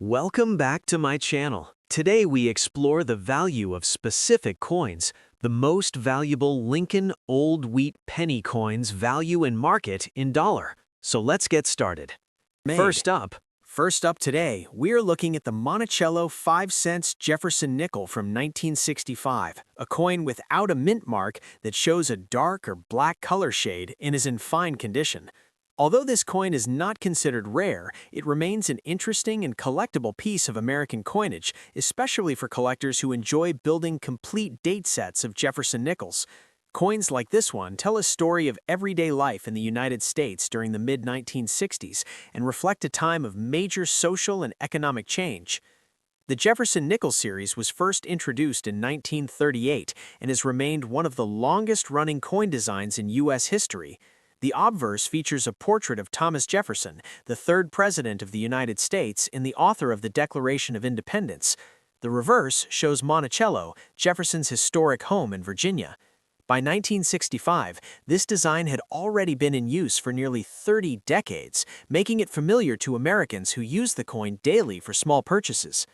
Welcome back to my channel. Today we explore the value of specific coins, the most valuable Lincoln Old Wheat penny coins value in market in dollar. So let's get started. First up today, we're looking at the Monticello 5 cents Jefferson nickel from 1965, a coin without a mint mark that shows a dark or black color shade and is in fine condition. Although this coin is not considered rare, it remains an interesting and collectible piece of American coinage, especially for collectors who enjoy building complete date sets of Jefferson nickels. Coins like this one tell a story of everyday life in the United States during the mid-1960s and reflect a time of major social and economic change. The Jefferson nickel series was first introduced in 1938 and has remained one of the longest-running coin designs in U.S. history. The obverse features a portrait of Thomas Jefferson, the third president of the United States and the author of the Declaration of Independence. The reverse shows Monticello, Jefferson's historic home in Virginia. By 1965, this design had already been in use for nearly 30 decades, making it familiar to Americans who use the coin daily for small purchases.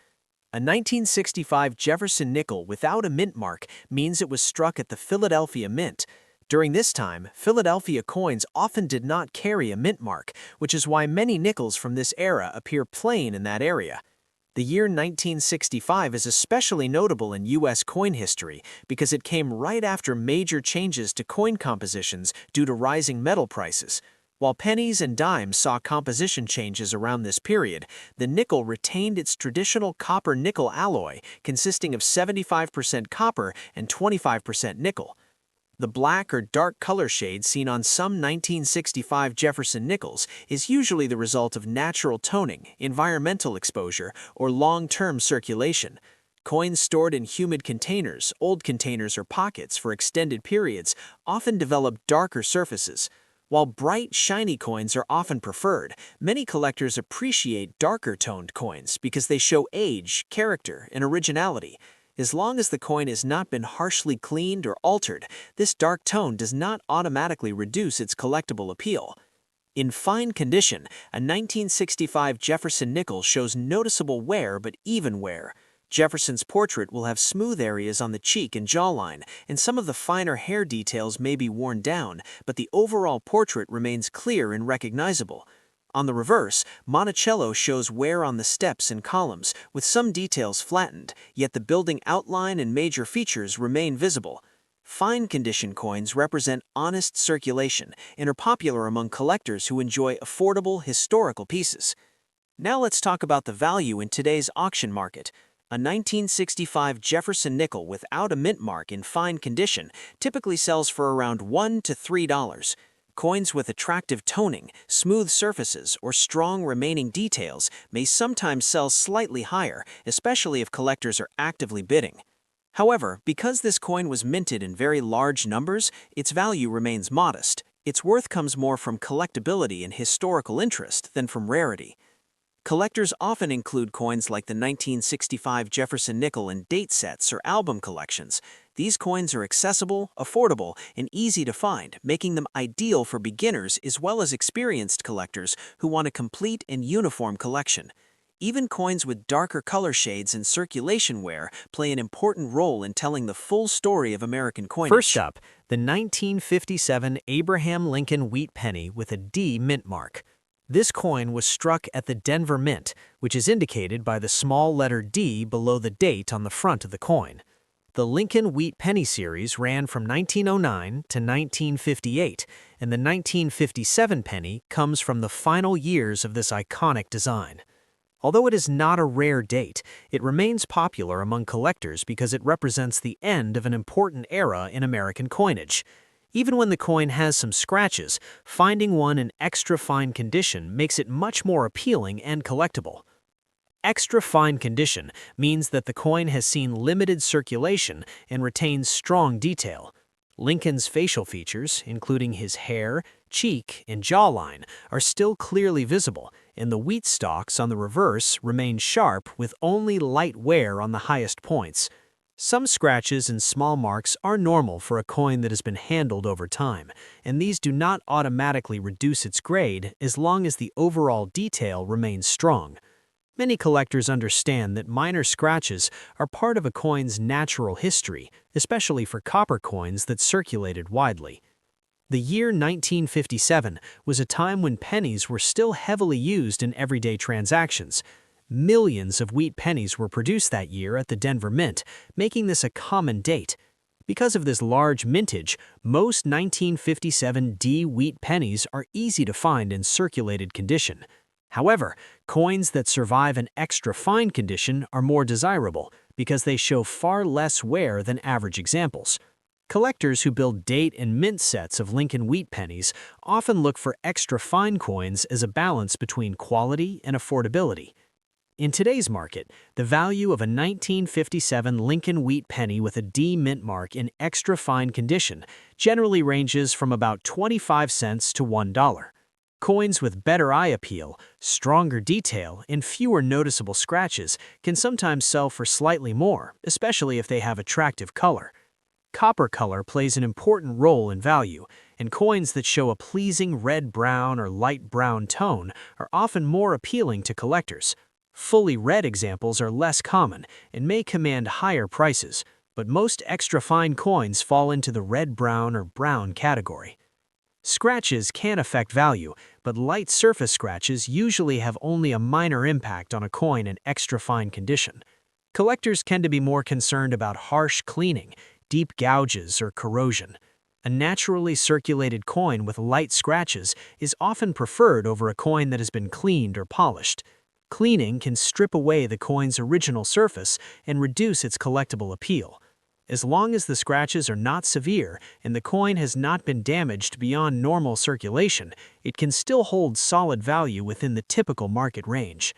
A 1965 Jefferson nickel without a mint mark means it was struck at the Philadelphia Mint. During this time, Philadelphia coins often did not carry a mint mark, which is why many nickels from this era appear plain in that area. The year 1965 is especially notable in U.S. coin history because it came right after major changes to coin compositions due to rising metal prices. While pennies and dimes saw composition changes around this period, the nickel retained its traditional copper-nickel alloy consisting of 75% copper and 25% nickel. The black or dark color shade seen on some 1965 Jefferson nickels is usually the result of natural toning, environmental exposure, or long-term circulation. Coins stored in humid containers, old containers, or pockets for extended periods often develop darker surfaces. While bright, shiny coins are often preferred, many collectors appreciate darker-toned coins because they show age, character, and originality. As long as the coin has not been harshly cleaned or altered, this dark tone does not automatically reduce its collectible appeal. In fine condition, a 1965 Jefferson nickel shows noticeable wear but even wear. Jefferson's portrait will have smooth areas on the cheek and jawline, and some of the finer hair details may be worn down, but the overall portrait remains clear and recognizable. On the reverse, Monticello shows wear on the steps and columns, with some details flattened, yet the building outline and major features remain visible. Fine condition coins represent honest circulation and are popular among collectors who enjoy affordable historical pieces. Now let's talk about the value in today's auction market. A 1965 Jefferson nickel without a mint mark in fine condition typically sells for around $1 to $3. Coins with attractive toning, smooth surfaces, or strong remaining details may sometimes sell slightly higher, especially if collectors are actively bidding. However, because this coin was minted in very large numbers, its value remains modest. Its worth comes more from collectability and historical interest than from rarity. Collectors often include coins like the 1965 Jefferson nickel in date sets or album collections. These coins are accessible, affordable, and easy to find, making them ideal for beginners as well as experienced collectors who want a complete and uniform collection. Even coins with darker color shades and circulation wear play an important role in telling the full story of American coinage. First up, the 1957 Abraham Lincoln Wheat penny with a D mint mark. This coin was struck at the Denver Mint, which is indicated by the small letter D below the date on the front of the coin. The Lincoln Wheat penny series ran from 1909 to 1958, and the 1957 penny comes from the final years of this iconic design. Although it is not a rare date, it remains popular among collectors because it represents the end of an important era in American coinage. Even when the coin has some scratches, finding one in extra fine condition makes it much more appealing and collectible. Extra fine condition means that the coin has seen limited circulation and retains strong detail. Lincoln's facial features, including his hair, cheek, and jawline, are still clearly visible, and the wheat stalks on the reverse remain sharp with only light wear on the highest points. Some scratches and small marks are normal for a coin that has been handled over time, and these do not automatically reduce its grade as long as the overall detail remains strong. Many collectors understand that minor scratches are part of a coin's natural history, especially for copper coins that circulated widely. The year 1957 was a time when pennies were still heavily used in everyday transactions. Millions of wheat pennies were produced that year at the Denver Mint, making this a common date. Because of this large mintage, most 1957 D wheat pennies are easy to find in circulated condition. However, coins that survive an extra fine condition are more desirable because they show far less wear than average examples. Collectors who build date and mint sets of Lincoln wheat pennies often look for extra fine coins as a balance between quality and affordability. In today's market, the value of a 1957 Lincoln wheat penny with a D mint mark in extra fine condition generally ranges from about 25 cents to $1. Coins with better eye appeal, stronger detail, and fewer noticeable scratches can sometimes sell for slightly more, especially if they have attractive color. Copper color plays an important role in value, and coins that show a pleasing red-brown or light brown tone are often more appealing to collectors. Fully red examples are less common and may command higher prices, but most extra fine coins fall into the red-brown or brown category. Scratches can affect value, but light surface scratches usually have only a minor impact on a coin in extra fine condition. Collectors tend to be more concerned about harsh cleaning, deep gouges, or corrosion. A naturally circulated coin with light scratches is often preferred over a coin that has been cleaned or polished. Cleaning can strip away the coin's original surface and reduce its collectible appeal. As long as the scratches are not severe and the coin has not been damaged beyond normal circulation, it can still hold solid value within the typical market range.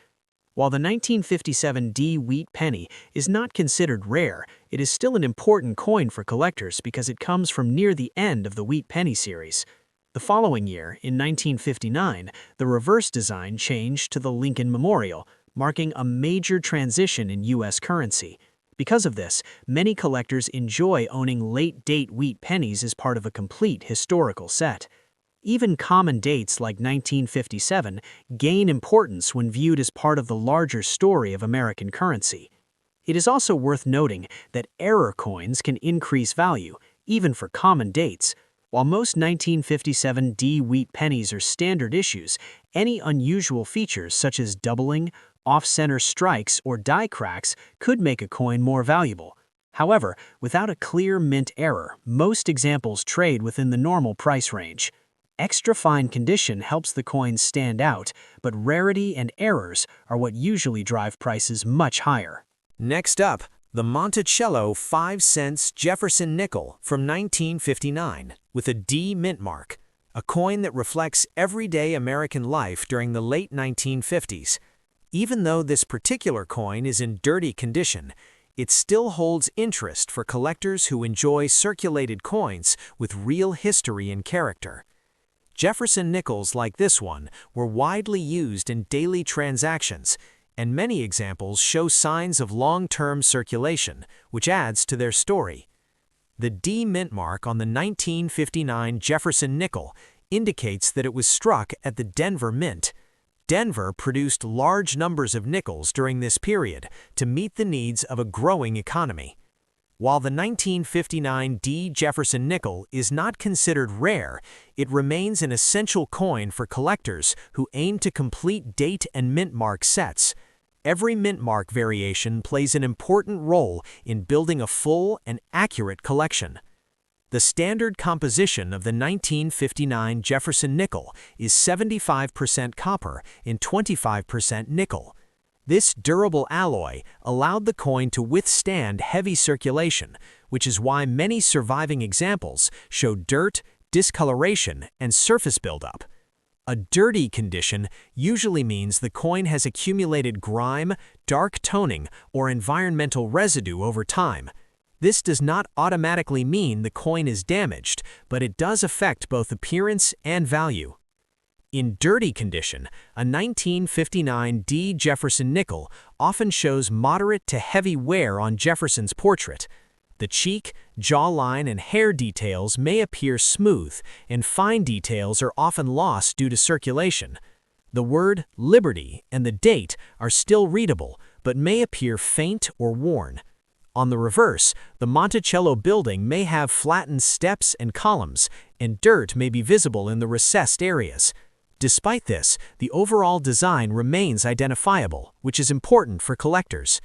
While the 1957 D wheat penny is not considered rare, it is still an important coin for collectors because it comes from near the end of the wheat penny series. The following year, in 1959, the reverse design changed to the Lincoln Memorial, marking a major transition in U.S. currency. Because of this, many collectors enjoy owning late-date wheat pennies as part of a complete historical set. Even common dates like 1957 gain importance when viewed as part of the larger story of American currency. It is also worth noting that error coins can increase value, even for common dates. While most 1957 D wheat pennies are standard issues, any unusual features such as doubling, off-center strikes, or die cracks could make a coin more valuable. However, without a clear mint error, most examples trade within the normal price range. Extra fine condition helps the coins stand out, but rarity and errors are what usually drive prices much higher. Next up, the Monticello 5 cents Jefferson nickel from 1959 with a D mint mark, a coin that reflects everyday American life during the late 1950s. Even though this particular coin is in dirty condition, it still holds interest for collectors who enjoy circulated coins with real history and character. Jefferson nickels like this one were widely used in daily transactions, and many examples show signs of long-term circulation, which adds to their story. The D mint mark on the 1959 Jefferson nickel indicates that it was struck at the Denver Mint. Denver produced large numbers of nickels during this period to meet the needs of a growing economy. While the 1959 D Jefferson nickel is not considered rare, it remains an essential coin for collectors who aim to complete date and mint mark sets. Every mint mark variation plays an important role in building a full and accurate collection. The standard composition of the 1959 Jefferson nickel is 75% copper and 25% nickel. This durable alloy allowed the coin to withstand heavy circulation, which is why many surviving examples show dirt, discoloration, and surface buildup. A dirty condition usually means the coin has accumulated grime, dark toning, or environmental residue over time. This does not automatically mean the coin is damaged, but it does affect both appearance and value. In dirty condition, a 1959 D Jefferson nickel often shows moderate to heavy wear on Jefferson's portrait. The cheek, jawline, and hair details may appear smooth, and fine details are often lost due to circulation. The word Liberty and the date are still readable, but may appear faint or worn. On the reverse, the Monticello building may have flattened steps and columns, and dirt may be visible in the recessed areas. Despite this, the overall design remains identifiable, which is important for collectors.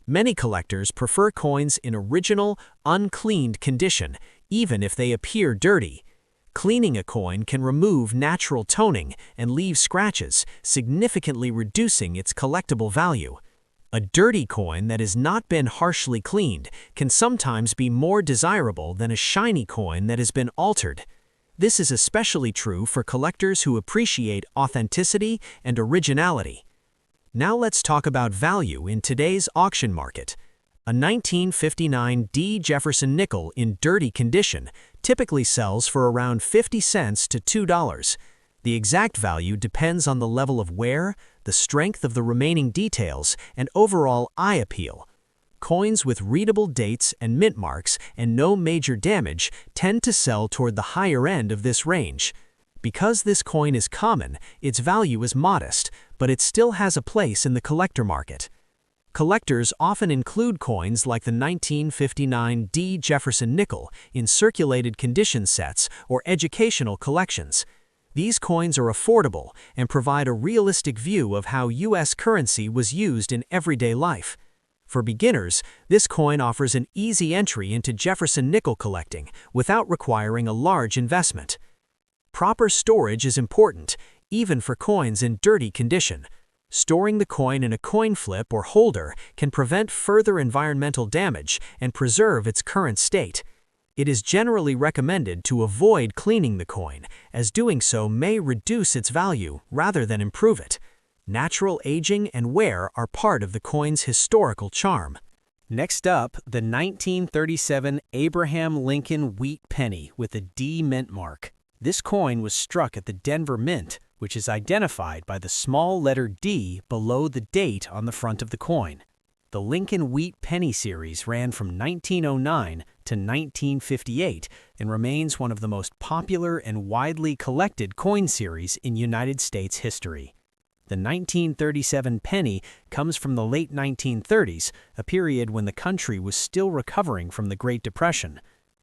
Many collectors prefer coins in original, uncleaned condition, even if they appear dirty. Cleaning a coin can remove natural toning and leave scratches, significantly reducing its collectible value. A dirty coin that has not been harshly cleaned can sometimes be more desirable than a shiny coin that has been altered. This is especially true for collectors who appreciate authenticity and originality. Now let's talk about value in today's auction market. A 1959 D. Jefferson nickel in dirty condition typically sells for around 50 cents to $2. The exact value depends on the level of wear, the strength of the remaining details, and overall eye appeal. Coins with readable dates and mint marks and no major damage tend to sell toward the higher end of this range. Because this coin is common, its value is modest, but it still has a place in the collector market. Collectors often include coins like the 1959 D. Jefferson nickel in circulated condition sets or educational collections. These coins are affordable and provide a realistic view of how U.S. currency was used in everyday life. For beginners, this coin offers an easy entry into Jefferson nickel collecting without requiring a large investment. Proper storage is important, even for coins in dirty condition. Storing the coin in a coin flip or holder can prevent further environmental damage and preserve its current state. It is generally recommended to avoid cleaning the coin, as doing so may reduce its value rather than improve it. Natural aging and wear are part of the coin's historical charm. Next up, the 1937 Abraham Lincoln Wheat Penny with a D mint mark. This coin was struck at the Denver Mint, which is identified by the small letter D below the date on the front of the coin. The Lincoln Wheat Penny series ran from 1909 to 1958 and remains one of the most popular and widely collected coin series in United States history. The 1937 penny comes from the late 1930s, a period when the country was still recovering from the Great Depression.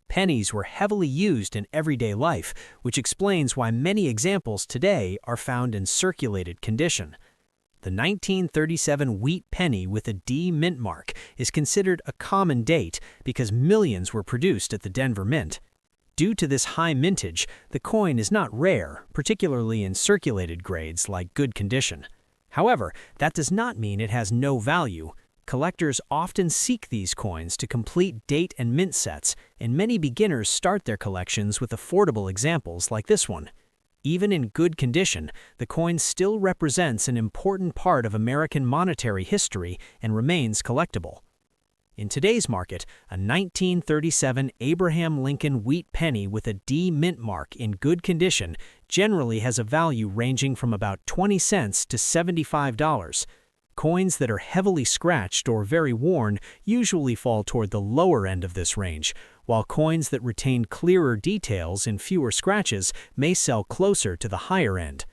Pennies were heavily used in everyday life, which explains why many examples today are found in circulated condition. The 1937 wheat penny with a D mint mark is considered a common date because millions were produced at the Denver Mint. Due to this high mintage, the coin is not rare, particularly in circulated grades like good condition. However, that does not mean it has no value. Collectors often seek these coins to complete date and mint sets, and many beginners start their collections with affordable examples like this one. Even in good condition, the coin still represents an important part of American monetary history and remains collectible. In today's market, a 1937 Abraham Lincoln wheat penny with a D mint mark in good condition generally has a value ranging from about 20 cents to $75. Coins that are heavily scratched or very worn usually fall toward the lower end of this range, while coins that retain clearer details and fewer scratches may sell closer to the higher end.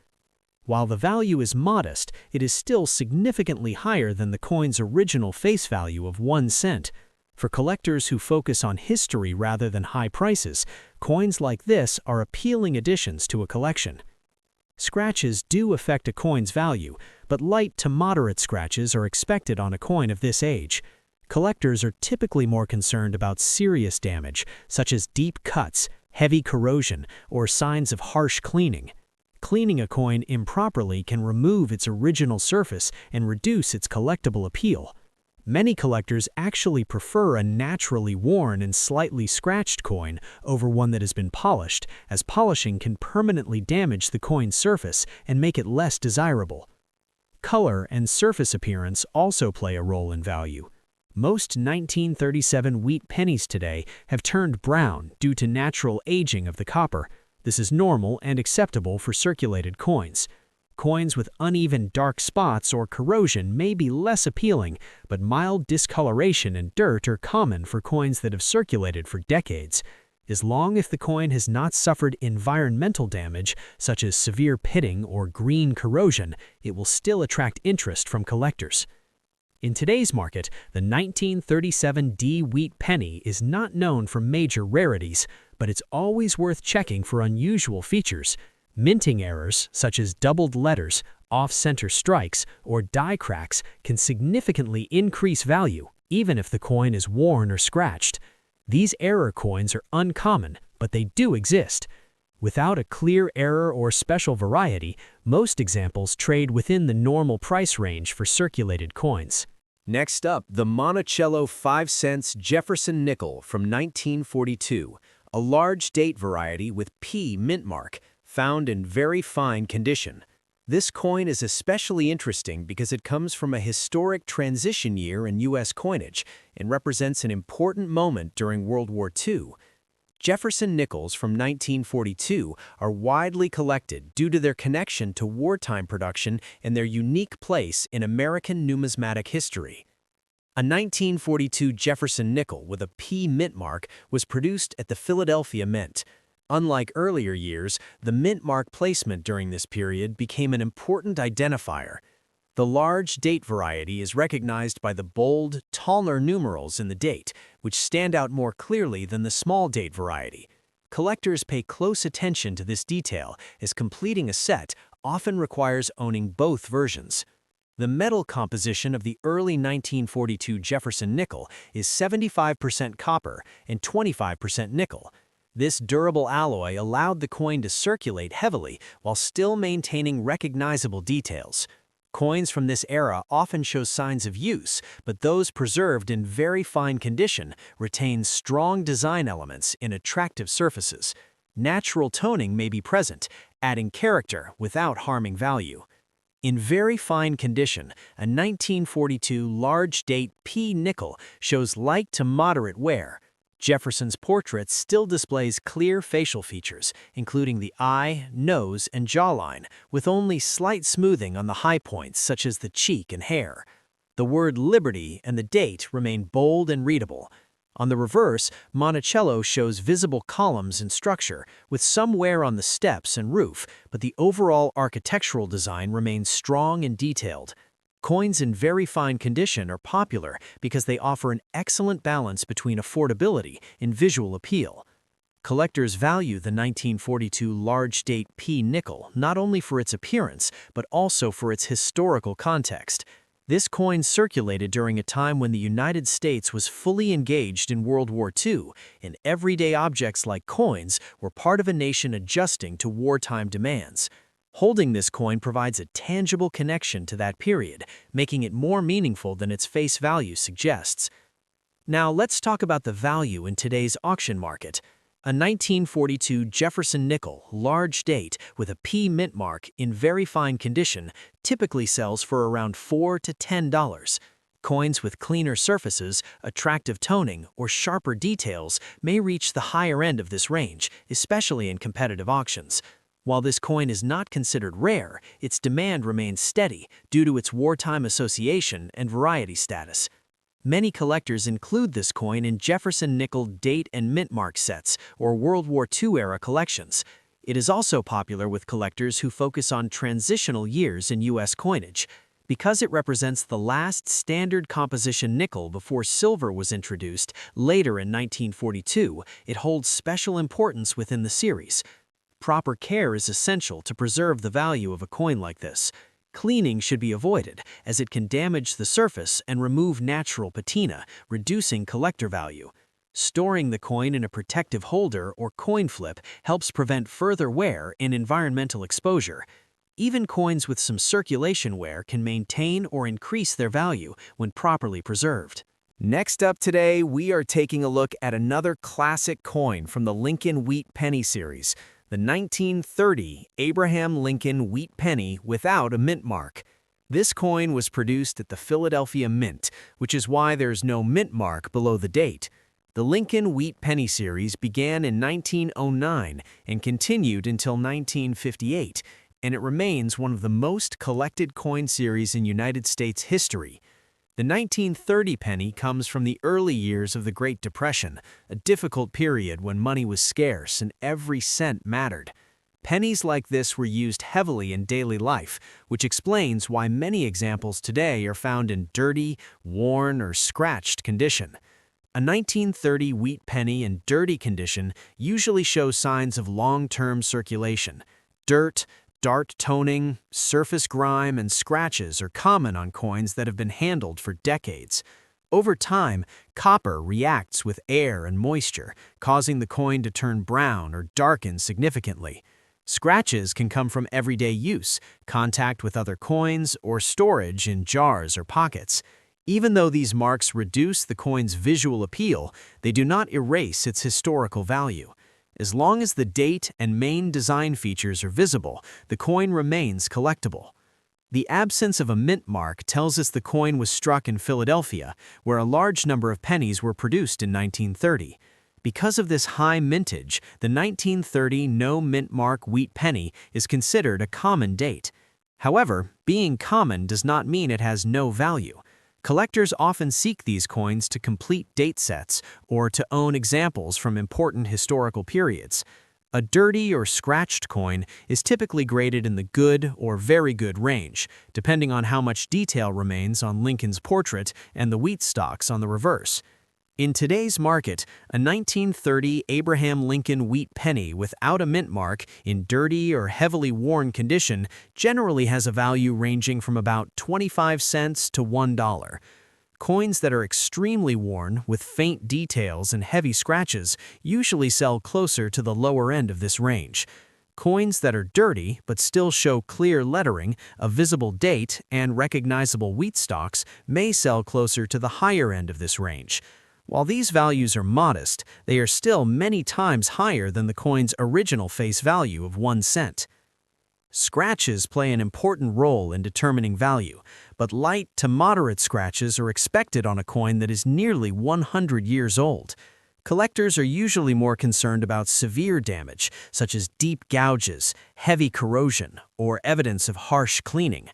While the value is modest, it is still significantly higher than the coin's original face value of 1 cent. For collectors who focus on history rather than high prices, coins like this are appealing additions to a collection. Scratches do affect a coin's value, but light to moderate scratches are expected on a coin of this age. Collectors are typically more concerned about serious damage, such as deep cuts, heavy corrosion, or signs of harsh cleaning. Cleaning a coin improperly can remove its original surface and reduce its collectible appeal. Many collectors actually prefer a naturally worn and slightly scratched coin over one that has been polished, as polishing can permanently damage the coin's surface and make it less desirable. Color and surface appearance also play a role in value. Most 1937 wheat pennies today have turned brown due to natural aging of the copper. This is normal and acceptable for circulated coins. Coins with uneven dark spots or corrosion may be less appealing, but mild discoloration and dirt are common for coins that have circulated for decades. As long as the coin has not suffered environmental damage, such as severe pitting or green corrosion, it will still attract interest from collectors. In today's market, the 1937 D wheat penny is not known for major rarities, but it's always worth checking for unusual features. Minting errors, such as doubled letters, off-center strikes, or die cracks, can significantly increase value, even if the coin is worn or scratched. These error coins are uncommon, but they do exist. Without a clear error or special variety, most examples trade within the normal price range for circulated coins. Next up, the Monticello 5 cents Jefferson nickel from 1942, a large date variety with P mint mark, found in very fine condition. This coin is especially interesting because it comes from a historic transition year in U.S. coinage and represents an important moment during World War II. Jefferson nickels from 1942 are widely collected due to their connection to wartime production and their unique place in American numismatic history. A 1942 Jefferson nickel with a P mint mark was produced at the Philadelphia Mint. Unlike earlier years, the mint mark placement during this period became an important identifier. The large date variety is recognized by the bold, taller numerals in the date, which stand out more clearly than the small date variety. Collectors pay close attention to this detail, as completing a set often requires owning both versions. The metal composition of the early 1942 Jefferson nickel is 75% copper and 25% nickel. This durable alloy allowed the coin to circulate heavily while still maintaining recognizable details. Coins from this era often show signs of use, but those preserved in very fine condition retain strong design elements in attractive surfaces. Natural toning may be present, adding character without harming value. In very fine condition, a 1942 large date P nickel shows light to moderate wear. Jefferson's portrait still displays clear facial features, including the eye, nose, and jawline, with only slight smoothing on the high points such as the cheek and hair. The word Liberty and the date remain bold and readable. On the reverse, Monticello shows visible columns and structure, with some wear on the steps and roof, but the overall architectural design remains strong and detailed. Coins in very fine condition are popular because they offer an excellent balance between affordability and visual appeal. Collectors value the 1942 large date P nickel not only for its appearance, but also for its historical context. This coin circulated during a time when the United States was fully engaged in World War II, and everyday objects like coins were part of a nation adjusting to wartime demands. Holding this coin provides a tangible connection to that period, making it more meaningful than its face value suggests. Now let's talk about the value in today's auction market. A 1942 Jefferson nickel, large date, with a P mint mark in very fine condition typically sells for around $4 to $10. Coins with cleaner surfaces, attractive toning, or sharper details may reach the higher end of this range, especially in competitive auctions. While this coin is not considered rare, its demand remains steady due to its wartime association and variety status. Many collectors include this coin in Jefferson nickel date and mint mark sets or World War II-era collections. It is also popular with collectors who focus on transitional years in U.S. coinage. Because it represents the last standard composition nickel before silver was introduced later in 1942, it holds special importance within the series. Proper care is essential to preserve the value of a coin like this. Cleaning should be avoided, as it can damage the surface and remove natural patina, reducing collector value. Storing the coin in a protective holder or coin flip helps prevent further wear and environmental exposure. Even coins with some circulation wear can maintain or increase their value when properly preserved. Next up today, we are taking a look at another classic coin from the Lincoln Wheat Penny series, the 1930 Abraham Lincoln Wheat Penny without a mint mark. This coin was produced at the Philadelphia Mint, which is why there's no mint mark below the date. The Lincoln Wheat Penny series began in 1909 and continued until 1958, and it remains one of the most collected coin series in United States history. The 1930 penny comes from the early years of the Great Depression, a difficult period when money was scarce and every cent mattered. Pennies like this were used heavily in daily life, which explains why many examples today are found in dirty, worn, or scratched condition. A 1930 wheat penny in dirty condition usually shows signs of long-term circulation. Dirt, dark toning, surface grime, and scratches are common on coins that have been handled for decades. Over time, copper reacts with air and moisture, causing the coin to turn brown or darken significantly. Scratches can come from everyday use, contact with other coins, or storage in jars or pockets. Even though these marks reduce the coin's visual appeal, they do not erase its historical value. As long as the date and main design features are visible, the coin remains collectible. The absence of a mint mark tells us the coin was struck in Philadelphia, where a large number of pennies were produced in 1930. Because of this high mintage, the 1930 no mint mark wheat penny is considered a common date. However, being common does not mean it has no value. Collectors often seek these coins to complete date sets or to own examples from important historical periods. A dirty or scratched coin is typically graded in the good or very good range, depending on how much detail remains on Lincoln's portrait and the wheat stalks on the reverse. In today's market, a 1930 Abraham Lincoln wheat penny without a mint mark in dirty or heavily worn condition generally has a value ranging from about 25 cents to $1. Coins that are extremely worn with faint details and heavy scratches usually sell closer to the lower end of this range. Coins that are dirty but still show clear lettering, a visible date, and recognizable wheat stalks may sell closer to the higher end of this range. While these values are modest, they are still many times higher than the coin's original face value of 1 cent. Scratches play an important role in determining value, but light to moderate scratches are expected on a coin that is nearly 100 years old. Collectors are usually more concerned about severe damage, such as deep gouges, heavy corrosion, or evidence of harsh cleaning.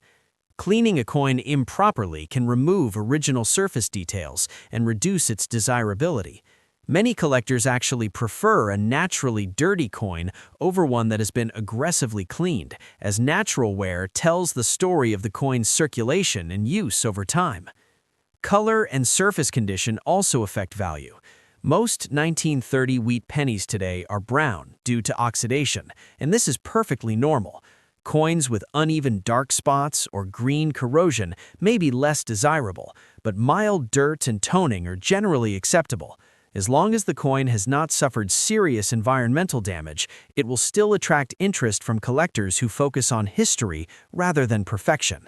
Cleaning a coin improperly can remove original surface details and reduce its desirability. Many collectors actually prefer a naturally dirty coin over one that has been aggressively cleaned, as natural wear tells the story of the coin's circulation and use over time. Color and surface condition also affect value. Most 1930 wheat pennies today are brown due to oxidation, and this is perfectly normal. Coins with uneven dark spots or green corrosion may be less desirable, but mild dirt and toning are generally acceptable. As long as the coin has not suffered serious environmental damage, it will still attract interest from collectors who focus on history rather than perfection.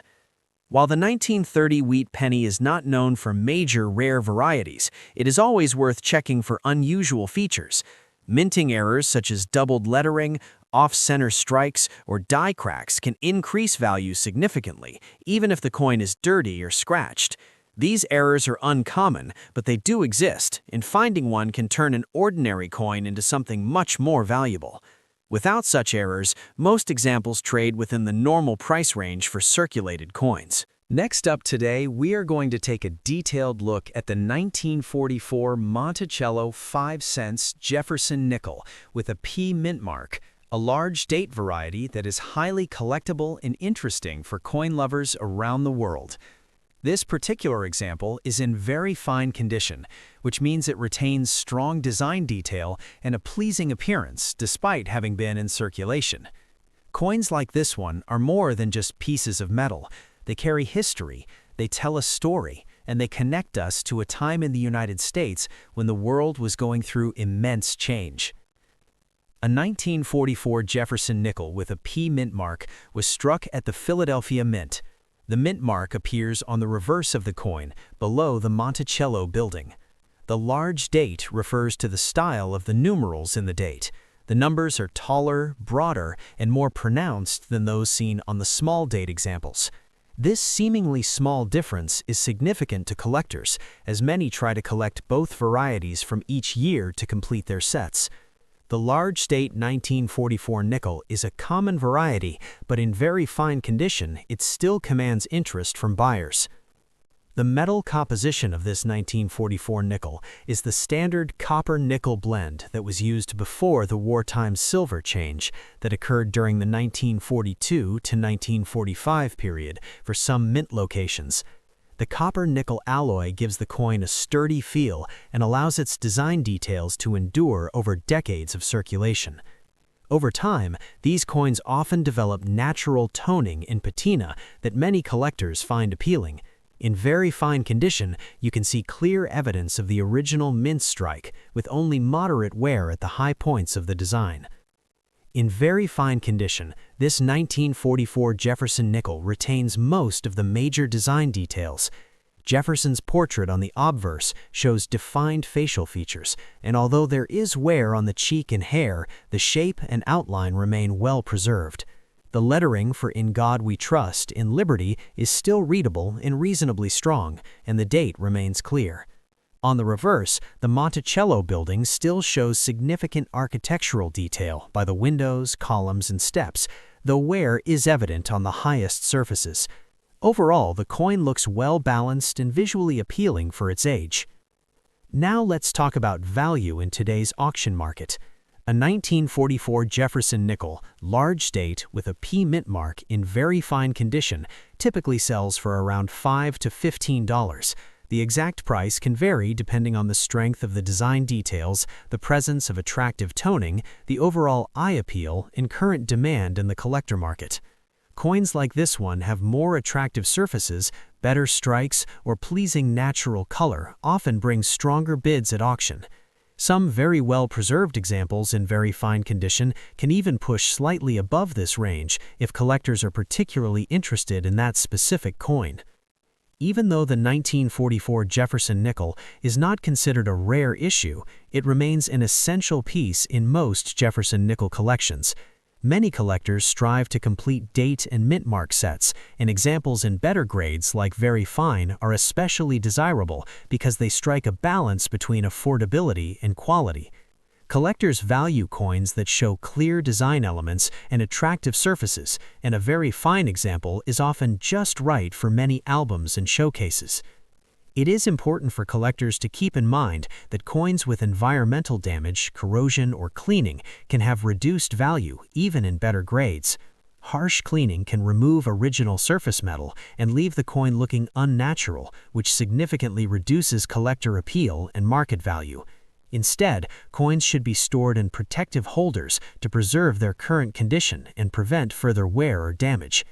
While the 1930 wheat penny is not known for major rare varieties, it is always worth checking for unusual features. Minting errors such as doubled lettering, off-center strikes, or die cracks can increase value significantly, even if the coin is dirty or scratched. These errors are uncommon, but they do exist, and finding one can turn an ordinary coin into something much more valuable. Without such errors, most examples trade within the normal price range for circulated coins. Next up today, we are going to take a detailed look at the 1944 Monticello 5 cents Jefferson nickel with a P mint mark, a large date variety that is highly collectible and interesting for coin lovers around the world. This particular example is in very fine condition, which means it retains strong design detail and a pleasing appearance despite having been in circulation. Coins like this one are more than just pieces of metal. They carry history, they tell a story, and they connect us to a time in the United States when the world was going through immense change. A 1944 Jefferson nickel with a P mint mark was struck at the Philadelphia Mint. The mint mark appears on the reverse of the coin, below the Monticello building. The large date refers to the style of the numerals in the date. The numbers are taller, broader, and more pronounced than those seen on the small date examples. This seemingly small difference is significant to collectors, as many try to collect both varieties from each year to complete their sets. The large date 1944 nickel is a common variety, but in very fine condition, it still commands interest from buyers. The metal composition of this 1944 nickel is the standard copper-nickel blend that was used before the wartime silver change that occurred during the 1942 to 1945 period for some mint locations. The copper-nickel alloy gives the coin a sturdy feel and allows its design details to endure over decades of circulation. Over time, these coins often develop natural toning in patina that many collectors find appealing. In very fine condition, you can see clear evidence of the original mint strike, with only moderate wear at the high points of the design. In very fine condition, this 1944 Jefferson nickel retains most of the major design details. Jefferson's portrait on the obverse shows defined facial features, and although there is wear on the cheek and hair, the shape and outline remain well preserved. The lettering for "In God We Trust" in Liberty is still readable and reasonably strong, and the date remains clear. On the reverse, the Monticello building still shows significant architectural detail by the windows, columns, and steps, though wear is evident on the highest surfaces. Overall, the coin looks well-balanced and visually appealing for its age. Now let's talk about value in today's auction market. A 1944 Jefferson nickel, large date with a P mint mark in very fine condition, typically sells for around $5 to $15. The exact price can vary depending on the strength of the design details, the presence of attractive toning, the overall eye appeal, and current demand in the collector market. Coins like this one have more attractive surfaces, better strikes, or pleasing natural color often bring stronger bids at auction. Some very well-preserved examples in very fine condition can even push slightly above this range if collectors are particularly interested in that specific coin. Even though the 1944 Jefferson nickel is not considered a rare issue, it remains an essential piece in most Jefferson nickel collections. Many collectors strive to complete date and mint mark sets, and examples in better grades like very fine are especially desirable because they strike a balance between affordability and quality. Collectors value coins that show clear design elements and attractive surfaces, and a very fine example is often just right for many albums and showcases. It is important for collectors to keep in mind that coins with environmental damage, corrosion, or cleaning can have reduced value even in better grades. Harsh cleaning can remove original surface metal and leave the coin looking unnatural, which significantly reduces collector appeal and market value. Instead, coins should be stored in protective holders to preserve their current condition and prevent further wear or damage.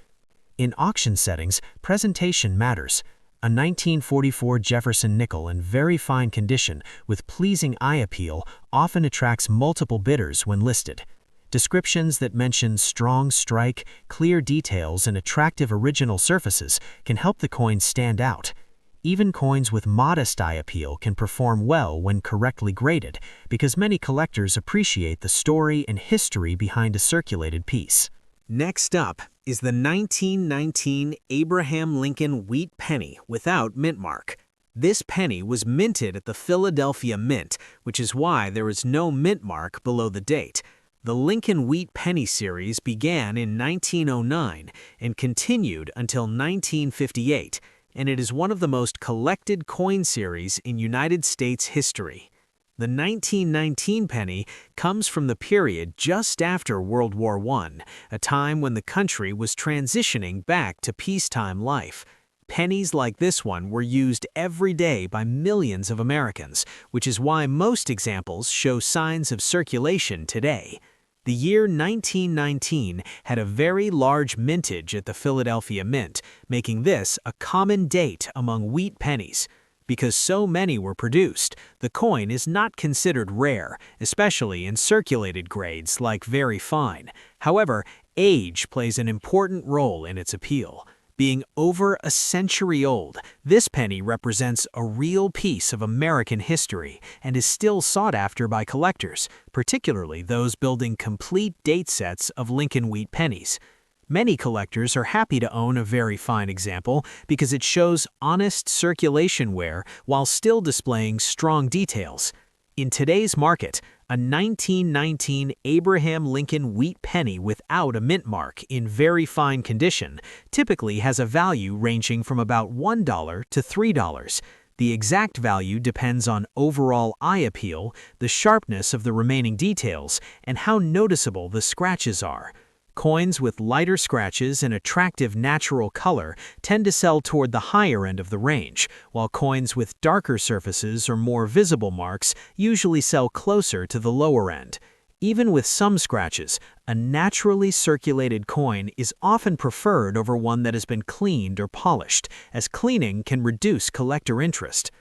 In auction settings, presentation matters. A 1944 Jefferson nickel in very fine condition with pleasing eye appeal often attracts multiple bidders when listed. Descriptions that mention strong strike, clear details, and attractive original surfaces can help the coin stand out. Even coins with modest eye appeal can perform well when correctly graded because many collectors appreciate the story and history behind a circulated piece. Next up is the 1919 Abraham Lincoln wheat penny without mint mark. This penny was minted at the Philadelphia Mint, which is why there is no mint mark below the date. The Lincoln Wheat Penny series began in 1909 and continued until 1958, and it is one of the most collected coin series in United States history. The 1919 penny comes from the period just after World War I, a time when the country was transitioning back to peacetime life. Pennies like this one were used every day by millions of Americans, which is why most examples show signs of circulation today. The year 1919 had a very large mintage at the Philadelphia Mint, making this a common date among wheat pennies. Because so many were produced, the coin is not considered rare, especially in circulated grades like very fine. However, age plays an important role in its appeal. Being over a century old, this penny represents a real piece of American history and is still sought after by collectors, particularly those building complete date sets of Lincoln wheat pennies. Many collectors are happy to own a very fine example because it shows honest circulation wear while still displaying strong details. In today's market, A 1919 Abraham Lincoln wheat penny without a mint mark in very fine condition typically has a value ranging from about $1 to $3. The exact value depends on overall eye appeal, the sharpness of the remaining details, and how noticeable the scratches are. Coins with lighter scratches and attractive natural color tend to sell toward the higher end of the range, while coins with darker surfaces or more visible marks usually sell closer to the lower end. Even with some scratches, a naturally circulated coin is often preferred over one that has been cleaned or polished, as cleaning can reduce collector interest.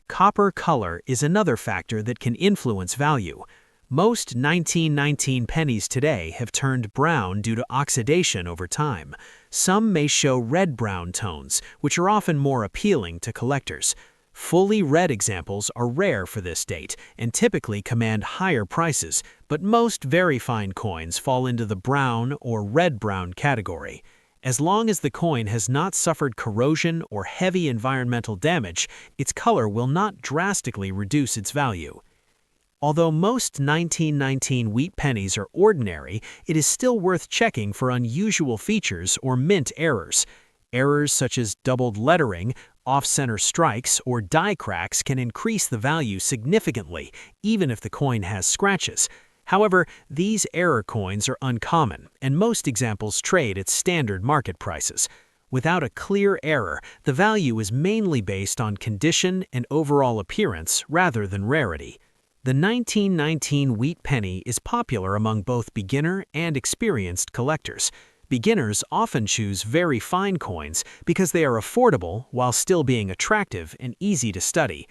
Copper color is another factor that can influence value. Most 1919 pennies today have turned brown due to oxidation over time. Some may show red-brown tones, which are often more appealing to collectors. Fully red examples are rare for this date and typically command higher prices, but most very fine coins fall into the brown or red-brown category. As long as the coin has not suffered corrosion or heavy environmental damage, its color will not drastically reduce its value. Although most 1919 wheat pennies are ordinary, it is still worth checking for unusual features or mint errors. Errors such as doubled lettering, off-center strikes, or die cracks can increase the value significantly, even if the coin has scratches. However, these error coins are uncommon, and most examples trade at standard market prices. Without a clear error, the value is mainly based on condition and overall appearance rather than rarity. The 1919 wheat penny is popular among both beginner and experienced collectors. Beginners often choose very fine coins because they are affordable while still being attractive and easy to study.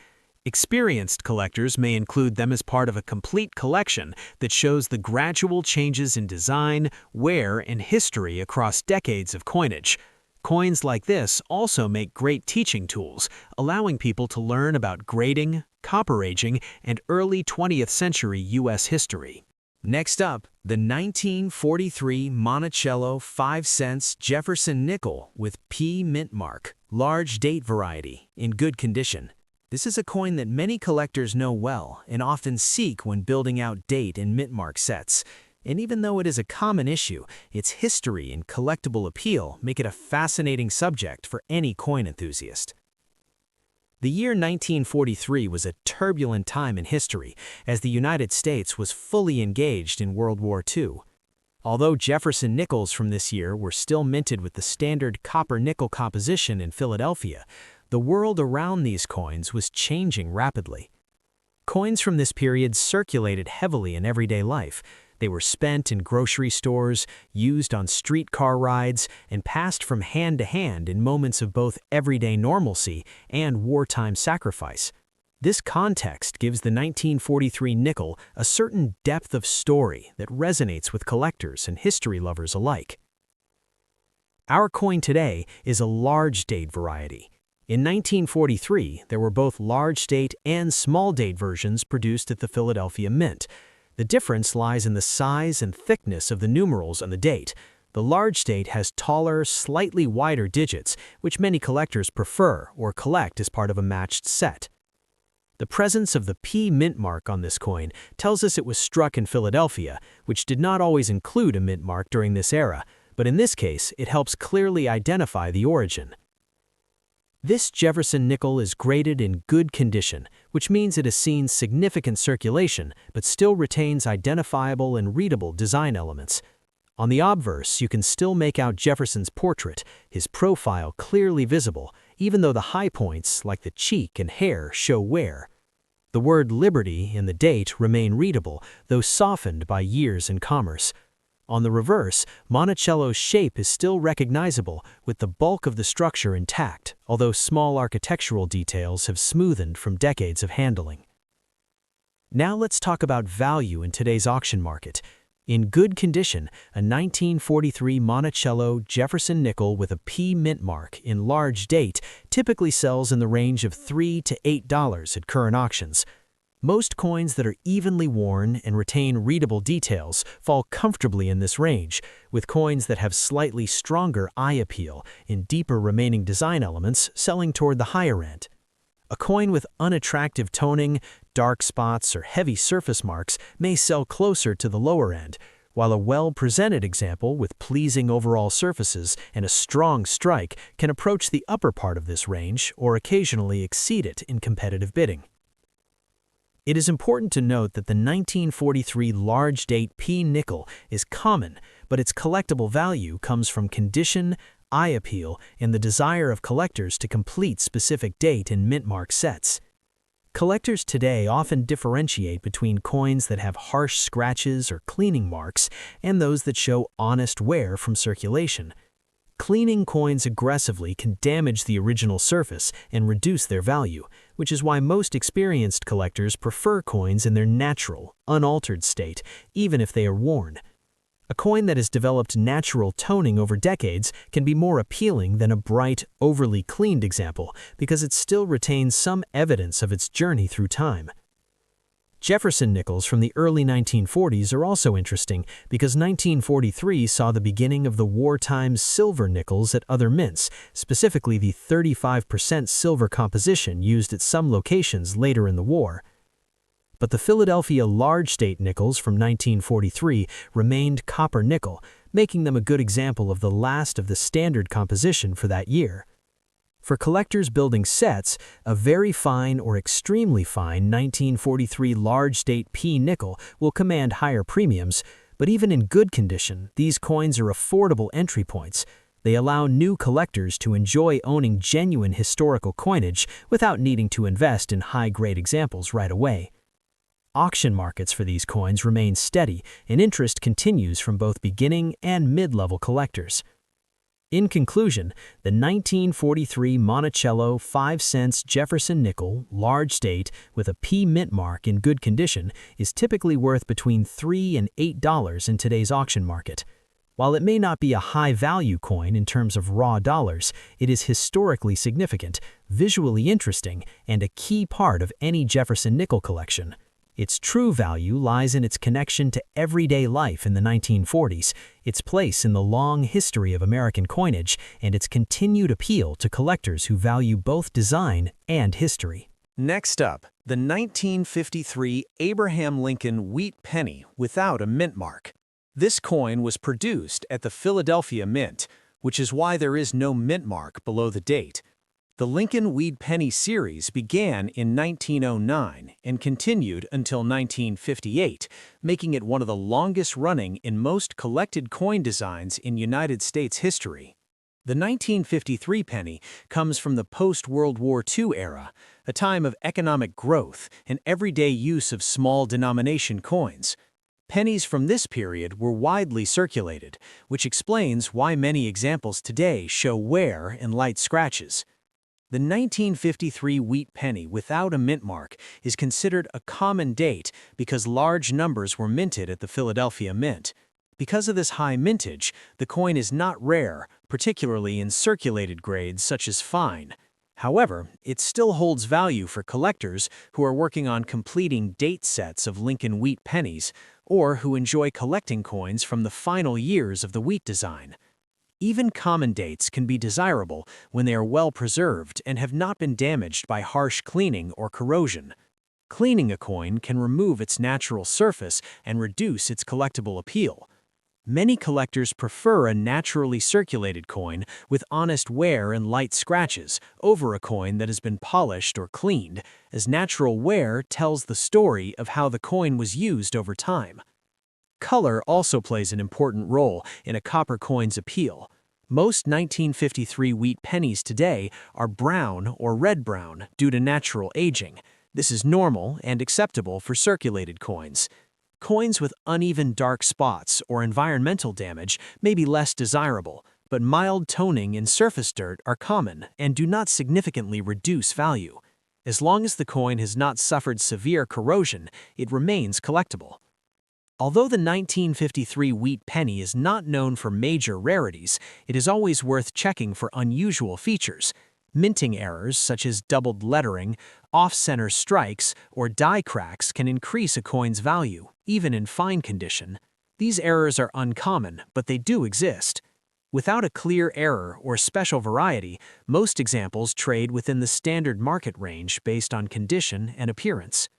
Experienced collectors may include them as part of a complete collection that shows the gradual changes in design, wear, and history across decades of coinage. Coins like this also make great teaching tools, allowing people to learn about grading, copper aging, and early 20th century U.S. history. Next up, the 1943 Monticello 5 cents Jefferson nickel with P mint mark, large date variety, in good condition. This is a coin that many collectors know well and often seek when building out date and mint mark sets. And even though it is a common issue, its history and collectible appeal make it a fascinating subject for any coin enthusiast. The year 1943 was a turbulent time in history, as the United States was fully engaged in World War II. Although Jefferson nickels from this year were still minted with the standard copper-nickel composition in Philadelphia, the world around these coins was changing rapidly. Coins from this period circulated heavily in everyday life. They were spent in grocery stores, used on streetcar rides, and passed from hand to hand in moments of both everyday normalcy and wartime sacrifice. This context gives the 1943 nickel a certain depth of story that resonates with collectors and history lovers alike. Our coin today is a large date variety. In 1943, there were both large date and small date versions produced at the Philadelphia Mint. The difference lies in the size and thickness of the numerals on the date. The large date has taller, slightly wider digits, which many collectors prefer or collect as part of a matched set. The presence of the P mint mark on this coin tells us it was struck in Philadelphia, which did not always include a mint mark during this era, but in this case, it helps clearly identify the origin. This Jefferson nickel is graded in good condition, which means it has seen significant circulation but still retains identifiable and readable design elements. On the obverse, you can still make out Jefferson's portrait, his profile clearly visible, even though the high points, like the cheek and hair, show wear. The word Liberty and the date remain readable, though softened by years in commerce. On the reverse, Monticello's shape is still recognizable, with the bulk of the structure intact, although small architectural details have smoothened from decades of handling. Now let's talk about value in today's auction market. In good condition, a 1943 Monticello Jefferson nickel with a P mint mark in large date typically sells in the range of $3 to $8 at current auctions. Most coins that are evenly worn and retain readable details fall comfortably in this range, with coins that have slightly stronger eye appeal and deeper remaining design elements selling toward the higher end. A coin with unattractive toning, dark spots, or heavy surface marks may sell closer to the lower end, while a well-presented example with pleasing overall surfaces and a strong strike can approach the upper part of this range or occasionally exceed it in competitive bidding. It is important to note that the 1943 large-date P nickel is common, but its collectible value comes from condition, eye appeal, and the desire of collectors to complete specific date and mint mark sets. Collectors today often differentiate between coins that have harsh scratches or cleaning marks and those that show honest wear from circulation. Cleaning coins aggressively can damage the original surface and reduce their value, which is why most experienced collectors prefer coins in their natural, unaltered state, even if they are worn. A coin that has developed natural toning over decades can be more appealing than a bright, overly cleaned example because it still retains some evidence of its journey through time. Jefferson nickels from the early 1940s are also interesting because 1943 saw the beginning of the wartime silver nickels at other mints, specifically the 35% silver composition used at some locations later in the war. But the Philadelphia large-date nickels from 1943 remained copper nickel, making them a good example of the last of the standard composition for that year. For collectors building sets, a very fine or extremely fine 1943 large-date P nickel will command higher premiums, but even in good condition, these coins are affordable entry points. They allow new collectors to enjoy owning genuine historical coinage without needing to invest in high-grade examples right away. Auction markets for these coins remain steady, and interest continues from both beginning and mid-level collectors. In conclusion, the 1943 Monticello 5 cents Jefferson nickel, large date, with a P mint mark in good condition is typically worth between $3 and $8 in today's auction market. While it may not be a high-value coin in terms of raw dollars, it is historically significant, visually interesting, and a key part of any Jefferson nickel collection. Its true value lies in its connection to everyday life in the 1940s, its place in the long history of American coinage, and its continued appeal to collectors who value both design and history. Next up, the 1953 Abraham Lincoln wheat penny without a mint mark. This coin was produced at the Philadelphia Mint, which is why there is no mint mark below the date. The Lincoln Wheat Penny series began in 1909 and continued until 1958, making it one of the longest running in most collected coin designs in United States history. The 1953 penny comes from the post-World War II era, a time of economic growth and everyday use of small denomination coins. Pennies from this period were widely circulated, which explains why many examples today show wear and light scratches. The 1953 wheat penny without a mint mark is considered a common date because large numbers were minted at the Philadelphia Mint. Because of this high mintage, the coin is not rare, particularly in circulated grades such as fine. However, it still holds value for collectors who are working on completing date sets of Lincoln wheat pennies or who enjoy collecting coins from the final years of the wheat design. Even common dates can be desirable when they are well preserved and have not been damaged by harsh cleaning or corrosion. Cleaning a coin can remove its natural surface and reduce its collectible appeal. Many collectors prefer a naturally circulated coin with honest wear and light scratches over a coin that has been polished or cleaned, as natural wear tells the story of how the coin was used over time. Color also plays an important role in a copper coin's appeal. Most 1953 wheat pennies today are brown or red-brown due to natural aging. This is normal and acceptable for circulated coins. Coins with uneven dark spots or environmental damage may be less desirable, but mild toning and surface dirt are common and do not significantly reduce value. As long as the coin has not suffered severe corrosion, it remains collectible. Although the 1953 wheat penny is not known for major rarities, it is always worth checking for unusual features. Minting errors such as doubled lettering, off-center strikes, or die cracks can increase a coin's value, even in fine condition. These errors are uncommon, but they do exist. Without a clear error or special variety, most examples trade within the standard market range based on condition and appearance.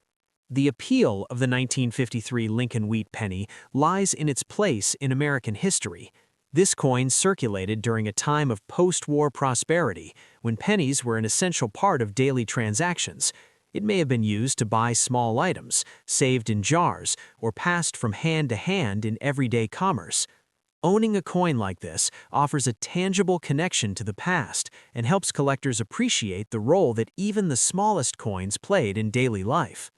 The appeal of the 1953 Lincoln wheat penny lies in its place in American history. This coin circulated during a time of post-war prosperity, when pennies were an essential part of daily transactions. It may have been used to buy small items, saved in jars, or passed from hand to hand in everyday commerce. Owning a coin like this offers a tangible connection to the past and helps collectors appreciate the role that even the smallest coins played in daily life.